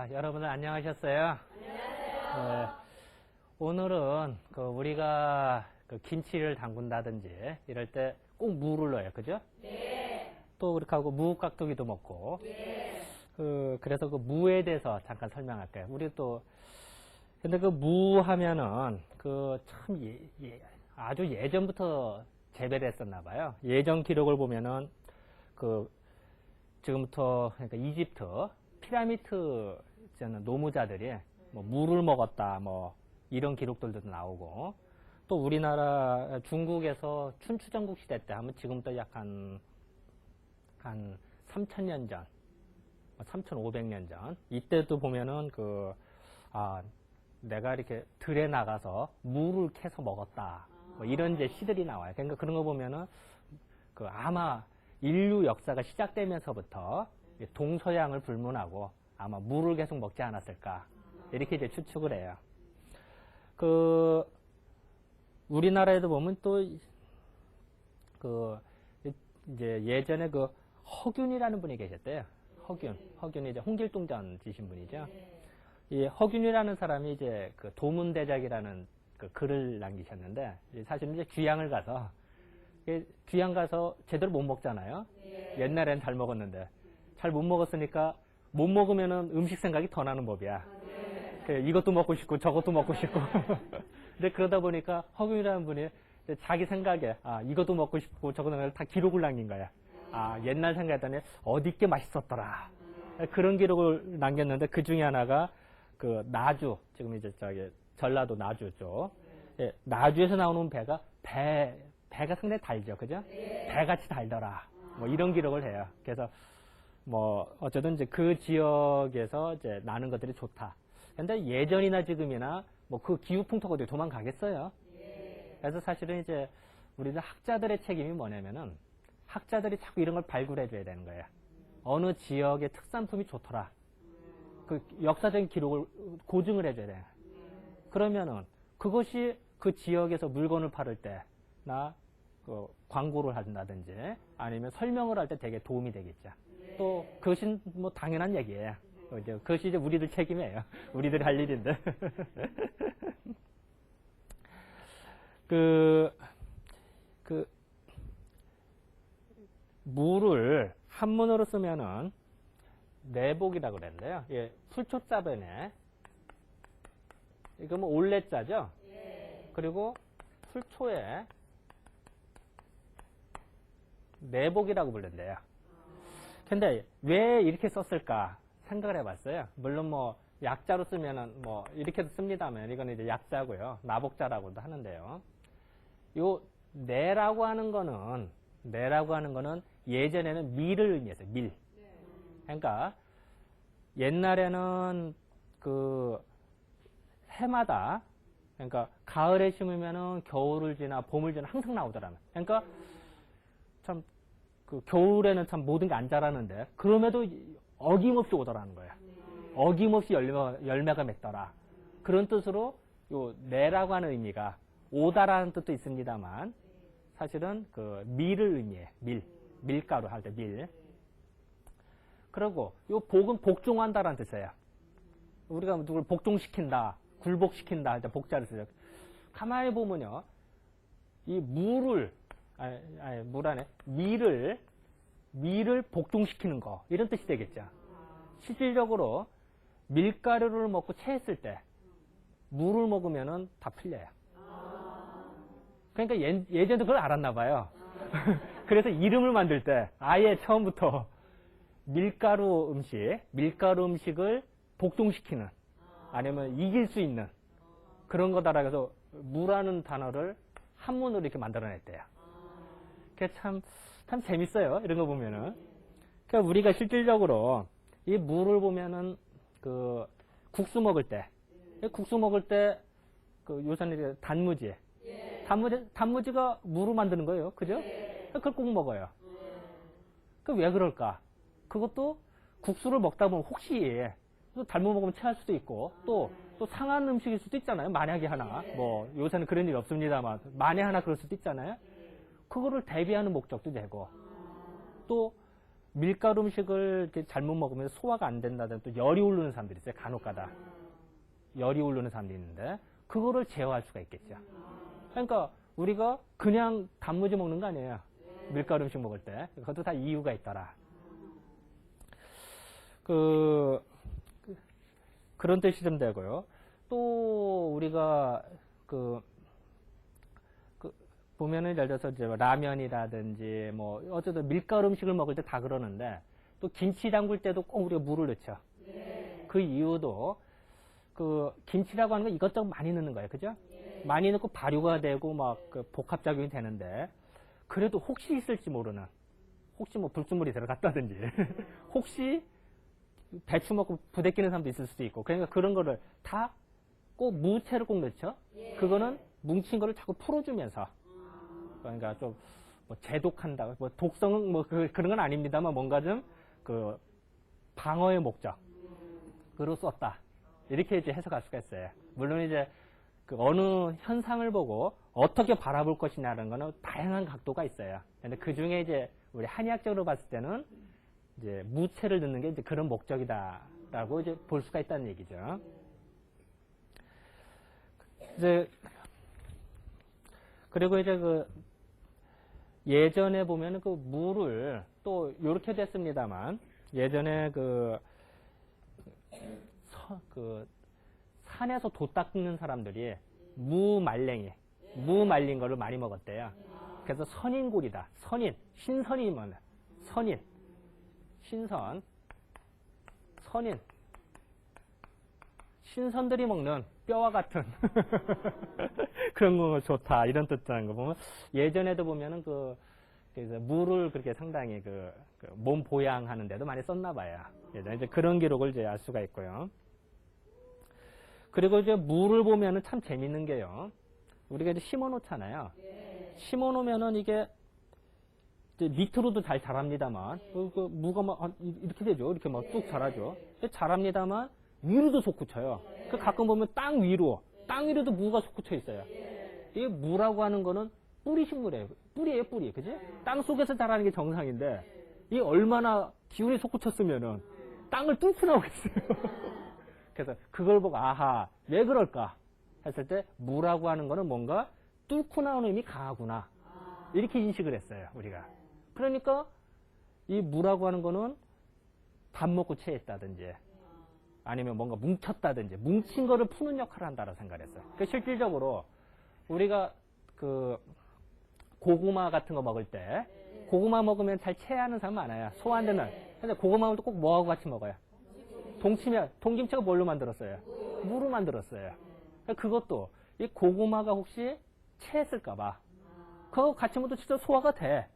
자, 여러분들 안녕하셨어요? 안녕하세요. 오늘은 우리가 김치를 담근다든지 이럴 때 꼭 무를 넣어요. 그죠? 네. 또 그렇게 하고 무깍두기도 먹고. 네. 그래서 무에 대해서 잠깐 설명할게요. 우리 또 근데 무 하면은 참 아주 예전부터 재배를 했었나 봐요. 예전 기록을 보면은 지금부터 그러니까 이집트 피라미드 노무자들이 뭐 무를 먹었다 뭐 이런 기록들도 나오고, 또 우리나라 중국에서 춘추전국 시대 때 하면 지금부터 약 한 3000년 전, 3500년 전 이때도 보면은 내가 이렇게 들에 나가서 무를 캐서 먹었다 뭐 이런 이제 시들이 나와요. 그러니까 그런 거 보면은 아마 인류 역사가 시작되면서부터 동서양을 불문하고 아마 무를 계속 먹지 않았을까 이렇게 이제 추측을 해요. 우리나라에도 보면 또 이제 예전에 허균이라는 분이 계셨대요. 허균이 이제 홍길동전 지신 분이죠. 이 허균이라는 사람이 이제 도문대작이라는 글을 남기셨는데, 사실은 이제 귀향을 가서 제대로 못 먹잖아요. 옛날엔 잘 먹었는데 잘 못 먹었으니까 못 먹으면은 음식 생각이 더 나는 법이야. 이것도 먹고 싶고 저것도 먹고 싶고. 근데 그러다 보니까 허균이라는 분이 자기 생각에 이것도 먹고 싶고 저것도 다 기록을 남긴 거야. 옛날 생각했더니 어디 게 맛있었더라. 그런 기록을 남겼는데 그 중에 하나가 나주, 지금 이제 전라도 나주 쪽. 나주에서 나오는 배가 상당히 달죠. 그죠? 배같이 달더라. 뭐 이런 기록을 해요. 그래서 뭐 어쨌든 이제 그 지역에서 이제 나는 것들이 좋다. 근데 예전이나 지금이나 뭐 기후풍토가 어디 도망가겠어요? 그래서 사실은 이제 우리들 학자들의 책임이 뭐냐면은 학자들이 자꾸 이런 걸 발굴해 줘야 되는 거예요. 어느 지역의 특산품이 좋더라. 역사적인 기록을 고증을 해 줘야 돼요. 그러면은 그것이 그 지역에서 물건을 팔을 때나 광고를 한다든지 아니면 설명을 할 때 되게 도움이 되겠죠. 또 그것은 뭐 당연한 얘기예요. 그것이 이제 우리들 책임이에요. 우리들이 할 일인데. 무를 한문으로 쓰면은 내복이라고 그랬는데요. 풀초자변에 이거 뭐 올레자죠. 그리고 풀초에 내복이라고 불른대요. 근데 왜 이렇게 썼을까 생각을 해봤어요. 물론 뭐 약자로 쓰면은 뭐 이렇게도 씁니다만 이거는 이제 약자고요. 나복자라고도 하는데요. 요 내라고 하는 거는 예전에는 밀을 의미했어요. 밀. 그러니까 옛날에는 해마다, 그러니까 가을에 심으면은 겨울을 지나 봄을 지나 항상 나오더라면. 그러니까 참 겨울에는 참 모든 게 안 자라는데 그럼에도 어김없이 오더라는 거예요. 어김없이 열매가 맺더라. 그런 뜻으로 요 내라고 하는 의미가 오다라는 뜻도 있습니다만 사실은 밀을 의미해. 밀가루 할 때 밀. 그리고 요 복은 복종한다라는 뜻이에요. 우리가 누굴 복종시킨다, 굴복시킨다 할 때 복자를 쓰죠. 가만히 보면요, 이 밀을 복종시키는 거 이런 뜻이 되겠죠. 실질적으로 밀가루를 먹고 체했을 때 물을 먹으면은 다 풀려요. 그러니까 예전에도 그걸 알았나 봐요. 그래서 이름을 만들 때 아예 처음부터 밀가루 음식을 복종시키는, 아니면 이길 수 있는 그런 거다라 해서 무라는 단어를 한문으로 이렇게 만들어냈대요. 그게 참 재밌어요. 이런 거 보면은. 그러니까 우리가 실질적으로 이 무를 보면은 국수 먹을 때 요새는 단무지가 무로 만드는 거예요. 그죠? 그걸 꼭 먹어요. 왜 그럴까? 그것도 국수를 먹다 보면 혹시 또 잘못 먹으면 체할 수도 있고, 또 상한 음식일 수도 있잖아요. 만약에 하나, 뭐 요새는 그런 일 없습니다만 만에 하나 그럴 수도 있잖아요. 그거를 대비하는 목적도 되고, 또 밀가루 음식을 이렇게 잘못 먹으면 소화가 안 된다든 또 열이 오르는 사람들이 있어요. 간혹가다. 열이 오르는 사람들이 있는데 그거를 제어할 수가 있겠죠. 그러니까 우리가 그냥 단무지 먹는 거 아니에요. 밀가루 음식 먹을 때. 그것도 다 이유가 있더라. 그런 뜻이 좀 되고요. 또 우리가 보면은 예를 들어서 이제 라면이라든지 뭐 어쨌든 밀가루 음식을 먹을 때 다 그러는데 또 김치 담글 때도 꼭 우리가 물을 넣죠. 그 이유도 김치라고 하는 건 이것저것 많이 넣는 거예요. 그죠? 많이 넣고 발효가 되고 막 복합작용이 되는데 그래도 혹시 있을지 모르는 혹시 뭐 불순물이 들어갔다든지 혹시 배추 먹고 부대끼는 사람도 있을 수도 있고 그러니까 그런 거를 다 꼭 무채를 꼭 넣죠. 그거는 뭉친 거를 자꾸 풀어주면서 그러니까 좀 뭐 제독한다 뭐 독성은 뭐 그런 건 아닙니다만 뭔가 좀 방어의 목적으로 썼다 이렇게 이제 해석할 수가 있어요. 물론 이제 어느 현상을 보고 어떻게 바라볼 것이냐는 거는 다양한 각도가 있어요. 근데 그 중에 이제 우리 한의학적으로 봤을 때는 이제 무채를 넣는 게 이제 그런 목적이다라고 이제 볼 수가 있다는 얘기죠. 이제 그리고 이제 예전에 보면은 물을 또 요렇게 됐습니다만 예전에 산에서 돛 닦는 사람들이 무 말린 거를 많이 먹었대요. 그래서 선인골이다. 신선이면 신선들이 먹는 뼈와 같은 그런 거 좋다 이런 뜻하는 거 보면 예전에도 보면은 그래서 무를 그렇게 상당히 몸 보양하는 데도 많이 썼나 봐요. 예전에 이제 그런 기록을 이제 알 수가 있고요. 그리고 이제 무를 보면은 참 재밌는 게요. 우리가 이제 심어 놓잖아요. 심어 놓으면은 이게 이제 밑으로도 잘 자랍니다만 무가 막 이렇게 되죠. 이렇게 막 뚝 자라죠. 자랍니다만 위로도 솟구쳐요. 가끔 보면 땅 위로도 무가 솟구쳐 있어요. 이게 무라고 하는 거는 뿌리 식물이에요. 뿌리. 그지? 땅 속에서 자라는 게 정상인데 이게 얼마나 기운이 솟구쳤으면은 땅을 뚫고 나오겠어요. 그래서 그걸 보고 아하 왜 그럴까 했을 때 무라고 하는 거는 뭔가 뚫고 나오는 힘이 강하구나 이렇게 인식을 했어요. 우리가. 그러니까 이 무라고 하는 거는 밥 먹고 체했다든지 아니면 뭔가 뭉쳤다든지 뭉친 거를 푸는 역할을 한다고 생각했어요. 그러니까 실질적으로 우리가 고구마 같은 거 먹을 때 고구마 먹으면 잘 체하는 사람 많아요. 소화 안 되는. 근데 고구마 먹을 때 꼭 뭐하고 같이 먹어요? 동김치가 뭘로 만들었어요? 무로 만들었어요. 그러니까 그것도 이 고구마가 혹시 체했을까봐 그거 같이 먹어도 진짜 소화가 돼.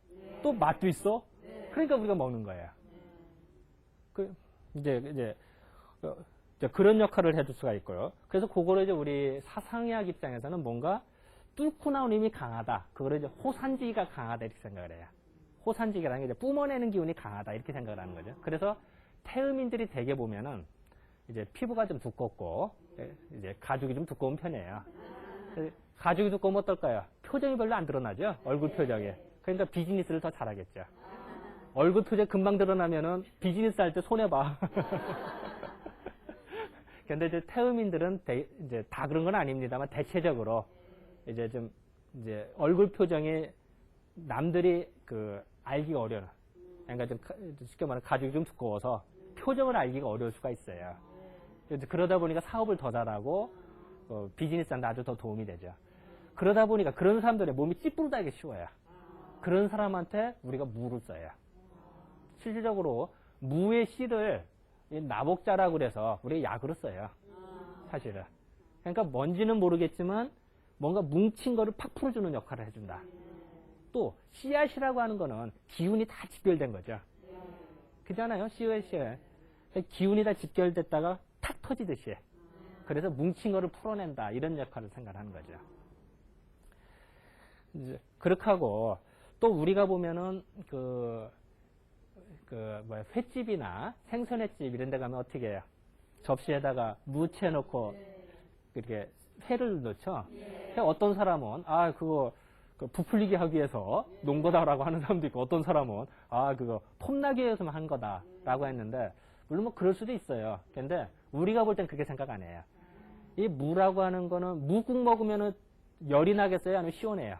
또 맛도 있어. 그러니까 우리가 먹는 거예요. 이제 그런 역할을 해줄 수가 있고요. 그래서 그거를 이제 우리 사상의학 입장에서는 뭔가 뚫고 나온 힘이 강하다. 그거를 이제 호산지기가 강하다 이렇게 생각을 해요. 호산지기라는 게 이제 뿜어내는 기운이 강하다 이렇게 생각을 하는 거죠. 그래서 태음인들이 대개 보면은 이제 피부가 좀 두껍고 이제 가죽이 좀 두꺼운 편이에요. 가죽이 두꺼우면 어떨까요? 표정이 별로 안 드러나죠. 얼굴 표정이. 그러니까 비즈니스를 더 잘하겠죠. 얼굴 표정 금방 드러나면은 비즈니스 할 때 손해봐. 근데 이제 태음인들은 이제 다 그런 건 아닙니다만 대체적으로 이제 얼굴 표정이 남들이 알기가 어려워. 그러니까 좀 쉽게 말하면 가죽이 좀 두꺼워서 표정을 알기가 어려울 수가 있어요. 그러다 보니까 사업을 더 잘하고 비즈니스한테 아주 더 도움이 되죠. 그러다 보니까 그런 사람들의 몸이 찌뿌르다기 쉬워요. 그런 사람한테 우리가 무를 써요. 실질적으로 무의 씨를 나복자라고 그래서 우리가 약으로 써요. 사실은. 그러니까 뭔지는 모르겠지만 뭔가 뭉친 거를 팍 풀어주는 역할을 해준다. 또 씨앗이라고 하는 거는 기운이 다 집결된 거죠. 그잖아요. 씨앗. 기운이 다 집결됐다가 탁 터지듯이. 그래서 뭉친 거를 풀어낸다. 이런 역할을 생각하는 거죠. 이제 그렇게 하고 또 우리가 보면은 횟집이나 생선횟집 이런 데 가면 어떻게 해요? 접시에다가 무채 넣고 이렇게 회를 넣죠. 어떤 사람은 그거 그 부풀리게 하기 위해서 논 거다라고 하는 사람도 있고, 어떤 사람은 그거 폼나기 위해서만 한 거다라고 했는데, 물론 뭐 그럴 수도 있어요. 근데 우리가 볼 땐 그렇게 생각 안 해요. 이 무라고 하는 거는 무국 먹으면은 열이 나겠어요? 아니면 시원해요?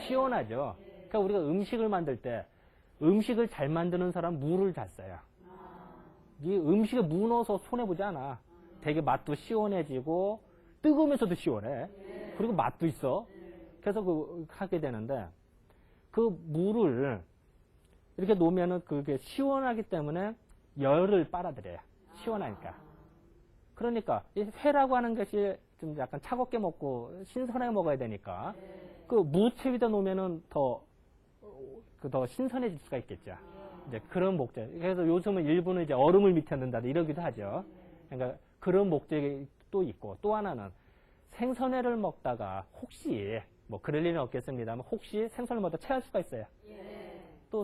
시원하죠. 그러니까 우리가 음식을 만들 때 음식을 잘 만드는 사람 무를 잘 써요. 이 음식에 무 넣어서 손해보지 않아. 되게 맛도 시원해지고 뜨거우면서도 시원해. 그리고 맛도 있어. 그래서 하게 되는데, 그 무를 이렇게 놓으면은 그게 시원하기 때문에 열을 빨아들여요. 시원하니까. 그러니까 이 회라고 하는 것이 좀 약간 차갑게 먹고 신선하게 먹어야 되니까 그 무채 위에다 놓으면은 더 신선해질 수가 있겠죠. 이제 그런 목적. 그래서 요즘은 일부는 이제 얼음을 미쳤는다 이러기도 하죠. 그러니까 그런 목적이 또 있고, 또 하나는 생선회를 먹다가 혹시 뭐 그럴 일은 없겠습니다만 혹시 생선을 먹다 체할 수가 있어요. 또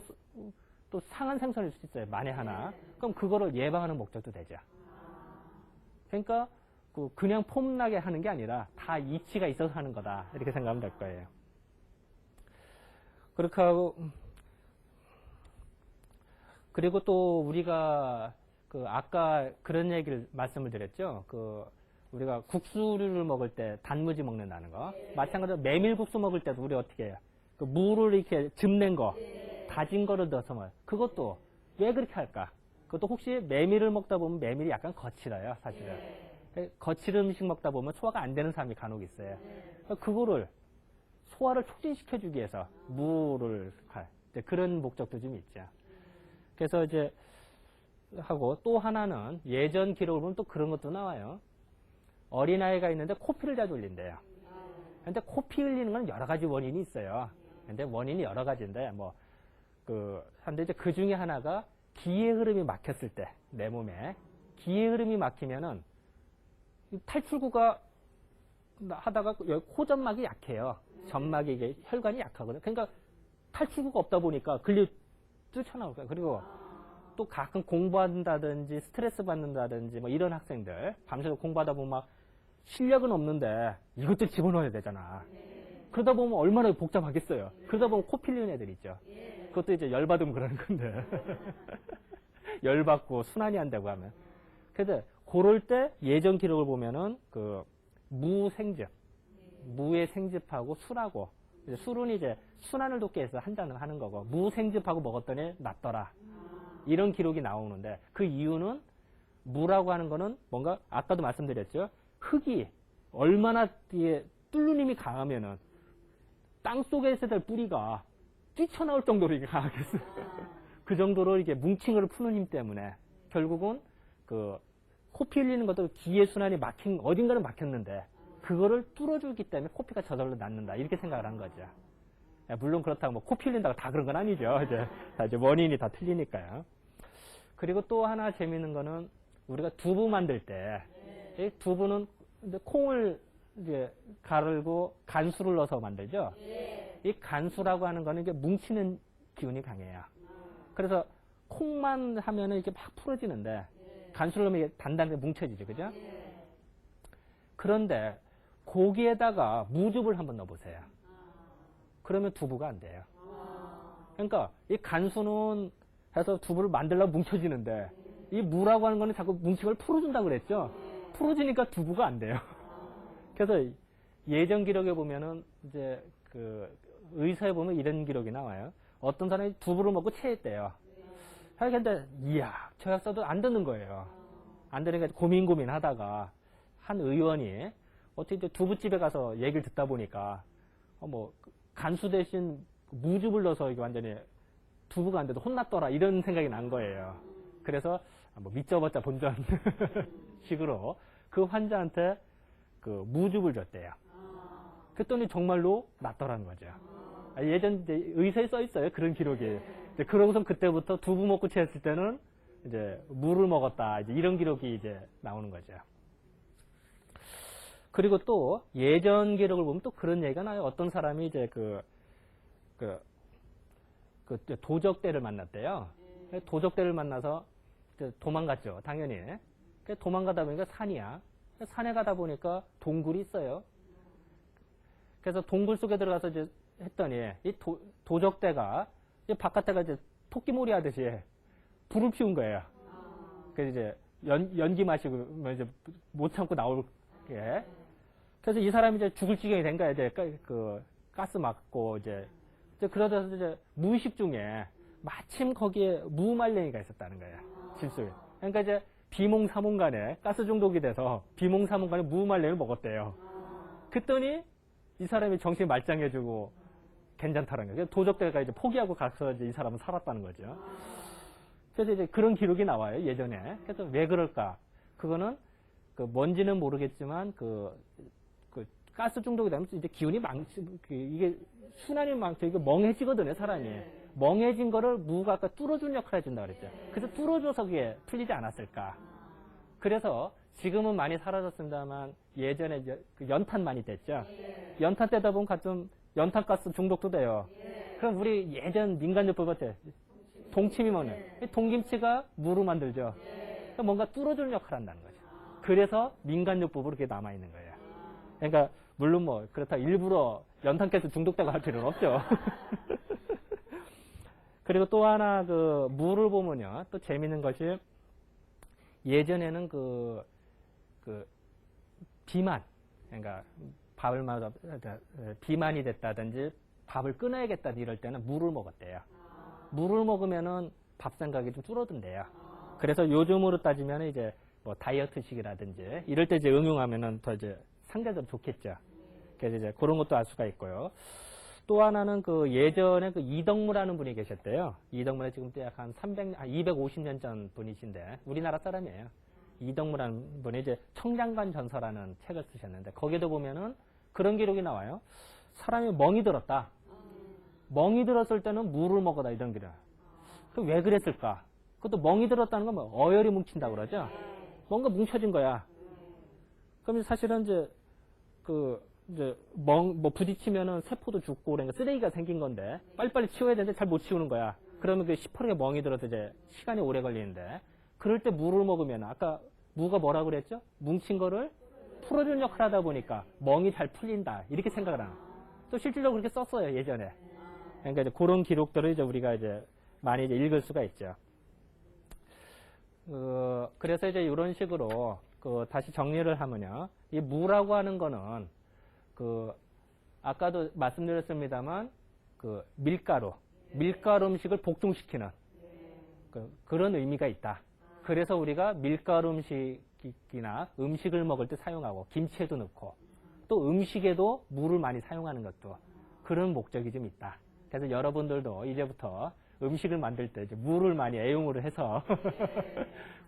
상한 생선일 수 있어요. 만에 하나. 그럼 그거를 예방하는 목적도 되죠. 그러니까 그냥 폼나게 하는 게 아니라 다 이치가 있어서 하는 거다. 이렇게 생각하면 될 거예요. 그렇게 하고, 그리고 또 우리가 아까 그런 얘기를 말씀을 드렸죠. 우리가 국수를 먹을 때 단무지 먹는다는 거. 마찬가지로 메밀국수 먹을 때도 우리 어떻게 해요? 무를 이렇게 즙낸 거, 다진 거를 넣어서 먹어요. 그것도 왜 그렇게 할까? 그것도 혹시 메밀을 먹다 보면 메밀이 약간 거칠어요, 사실은. 거칠 음식 먹다 보면 소화가 안 되는 사람이 간혹 있어요. 그거를 소화를 촉진시켜주기 위해서 무를 그런 목적도 좀 있죠. 그래서 이제 하고, 또 하나는 예전 기록을 보면 또 그런 것도 나와요. 어린아이가 있는데 코피를 자주 흘린대요. 근데 코피 흘리는 건 여러 가지 원인이 있어요. 근데 원인이 여러 가지인데, 근데 이제 그 중에 하나가 기의 흐름이 막혔을 때, 내 몸에. 기의 흐름이 막히면은 탈출구가 하다가 코점막이 약해요. 점막이 이게 혈관이 약하거든요. 그러니까 탈출구가 없다 보니까 뛰쳐나올 거예요. 그리고 또 가끔 공부한다든지 스트레스 받는다든지 뭐 이런 학생들 밤새도록 공부하다 보면 막 실력은 없는데 이것도 집어넣어야 되잖아. 그러다 보면 얼마나 복잡하겠어요. 그러다 보면 코 필리는 애들 있죠. 그것도 이제 열받으면 그러는 건데. 열받고 순환이 안 되고 하면. 그래서 그럴 때 예전 기록을 보면은 무생즙, 무의 생즙하고 술하고, 술은 이제 순환을 돕기 위해서 한 잔을 하는 거고, 무생즙하고 먹었더니 낫더라. 이런 기록이 나오는데, 그 이유는 무라고 하는 거는 뭔가 아까도 말씀드렸죠. 흙이 얼마나 뚫는 힘이 강하면은 땅 속에 있어야 될 뿌리가 뛰쳐나올 정도로 이게 강하겠어요. 그 정도로 이게 뭉칭을 푸는 힘 때문에 결국은 코피 흘리는 것도 기의 순환이 어딘가는 막혔는데 그거를 뚫어주기 때문에 코피가 저절로 낫는다. 이렇게 생각을 한 거죠. 물론 그렇다고 뭐 코피 흘린다고 다 그런 건 아니죠. 이제 원인이 다 틀리니까요. 그리고 또 하나 재미있는 거는 우리가 두부 만들 때 이 두부는 이제 콩을 이제 가르고 간수를 넣어서 만들죠. 이 간수라고 하는 거는 이게 뭉치는 기운이 강해요. 그래서 콩만 하면은 이렇게 막 풀어지는데 간수를 넣으면 이게 단단하게 뭉쳐지죠. 그죠? 그런데 고기에다가 무즙을 한번 넣어보세요. 그러면 두부가 안 돼요. 그러니까 이 간수는 해서 두부를 만들려고 뭉쳐지는데 이 무라고 하는 거는 자꾸 뭉치걸 풀어준다고 그랬죠. 풀어주니까 두부가 안 돼요. 그래서 예전 기록에 보면은 이제 의사에 보면 이런 기록이 나와요. 어떤 사람이 두부를 먹고 체했대요. 근데 이야 저 약사도 안 듣는 거예요. 안 되니까 고민 하다가 한 의원이 어떻게 이제 두부집에 가서 얘기를 듣다 보니까 간수 대신 무즙을 넣어서 이게 완전히 두부가 안 돼도 혼났더라 이런 생각이 난 거예요. 그래서 믿져봤자 본전 식으로 그 환자한테 무즙을 줬대요. 그랬더니 정말로 낫더라는 거죠. 예전 이제 의사에 써 있어요. 그런 기록이. 그러고서 그때부터 두부 먹고 체했을 때는 이제 물을 먹었다. 이제 이런 기록이 이제 나오는 거죠. 그리고 또 예전 기록을 보면 또 그런 얘기가 나요. 어떤 사람이 이제 도적대를 만났대요. 도적대를 만나서 이제 도망갔죠. 당연히. 도망가다 보니까 산이야. 산에 가다 보니까 동굴이 있어요. 그래서 동굴 속에 들어가서 이제 했더니 이 도적대가 이제 바깥에가 이제 토끼몰이 하듯이 불을 피운 거예요. 그래서 이제 연기 마시고 뭐 이제 못 참고 나올게. 그래서 이 사람이 이제 죽을 지경이 된 거야. 이제 그 가스 맞고 이제 그러다 이제 무의식 중에 마침 거기에 무말랭이가 있었다는 거예요. 집 속에. 그러니까 이제 비몽사몽간에 가스 중독이 돼서 비몽사몽간에 무말랭이를 먹었대요. 그랬더니 이 사람이 정신이 말짱해지고 괜찮다는 거예요. 도적대가 이제 포기하고 가서 이제 이 사람은 살았다는 거죠. 그래서 이제 그런 기록이 나와요, 예전에. 그래서 왜 그럴까? 그거는 그 뭔지는 모르겠지만 그 가스 중독이 되면 이제 기운이 이게 순환이 이게 멍해지거든요, 사람이. 멍해진 거를 무가 아까 뚫어준 역할을 해준다 그랬죠. 그래서 뚫어줘서 그게 풀리지 않았을까. 그래서 지금은 많이 사라졌습니다만 예전에 이제 그 연탄 많이 됐죠. 연탄 떼다 보면 가끔 연탄가스 중독도 돼요. 그럼 우리 예전 민간요법 같아. 동치미 먹는. 동김치가 무로 만들죠. 그러니까 뭔가 뚫어주는 역할을 한다는 거죠. 그래서 민간요법으로 그게 남아있는 거예요. 그러니까 물론 뭐 그렇다 일부러 연탄가스 중독되고 할 필요는 없죠. 그리고 또 하나 그 무를 보면요. 또 재밌는 것이 예전에는 그 비만, 그러니까 밥을 마다 비만이 됐다든지 밥을 끊어야겠다 이럴 때는 물을 먹었대요. 물을 먹으면은 밥 생각이 좀 줄어든대요. 그래서 요즘으로 따지면 이제 뭐 다이어트식이라든지 이럴 때 이제 응용하면은 더 이제 상대적으로 좋겠죠. 그래서 이제 그런 것도 알 수가 있고요. 또 하나는 그 예전에 그 이덕무라는 분이 계셨대요. 이덕무는 지금 약 한 250년 전 분이신데 우리나라 사람이에요. 이덕무라는 분이 이제 청장관 전서라는 책을 쓰셨는데 거기에도 보면은 그런 기록이 나와요. 사람이 멍이 들었다. 멍이 들었을 때는 물을 먹어다 이런 기록. 그럼 왜 그랬을까? 그것도 멍이 들었다는 건 뭐 어혈이 뭉친다 그러죠. 뭔가 뭉쳐진 거야. 그럼 사실은 이제 뭐 부딪히면은 세포도 죽고 그러니까 쓰레기가 생긴 건데 빨리빨리 치워야 되는데 잘 못 치우는 거야. 그러면 그 시퍼렇게 멍이 들어서 이제 시간이 오래 걸리는데 그럴 때 물을 먹으면 아까 무가 뭐라 그랬죠? 뭉친 거를 풀어주는 역할을 하다 보니까 멍이 잘 풀린다 이렇게 생각을 하는. 또 실질적으로 그렇게 썼어요 예전에. 그러니까 이제 그런 기록들을 이제 우리가 이제 많이 이제 읽을 수가 있죠. 그래서 이제 이런 식으로 다시 정리를 하면요, 이 무라고 하는 거는 아까도 말씀드렸습니다만 밀가루 음식을 복종시키는 그런 의미가 있다. 그래서 우리가 밀가루 음식이나 음식을 먹을 때 사용하고 김치에도 넣고 또 음식에도 물을 많이 사용하는 것도 그런 목적이 좀 있다. 그래서 여러분들도 이제부터 음식을 만들 때 이제 물을 많이 애용을 해서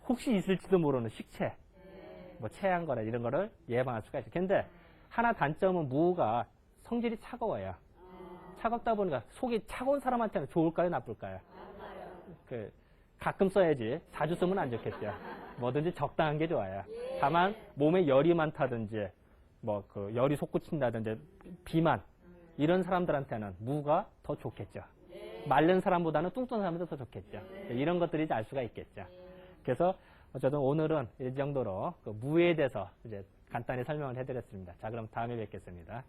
혹시 있을지도 모르는 식체, 뭐 체한 거나 이런 거를 예방할 수가 있어요. 근데 하나 단점은 무가 성질이 차가워요. 차갑다 보니까 속이 차가운 사람한테는 좋을까요, 나쁠까요? 가끔 써야지 자주 쓰면 안 좋겠죠. 뭐든지 적당한 게 좋아요. 다만 몸에 열이 많다든지 뭐 열이 솟구친다든지 비만 이런 사람들한테는 무가 더 좋겠죠. 마른 사람보다는 뚱뚱한 사람이 더 좋겠죠. 이런 것들이 이제 알 수가 있겠죠. 그래서 어쨌든 오늘은 이 정도로 무에 대해서 이제 간단히 설명을 해드렸습니다. 자, 그럼 다음에 뵙겠습니다.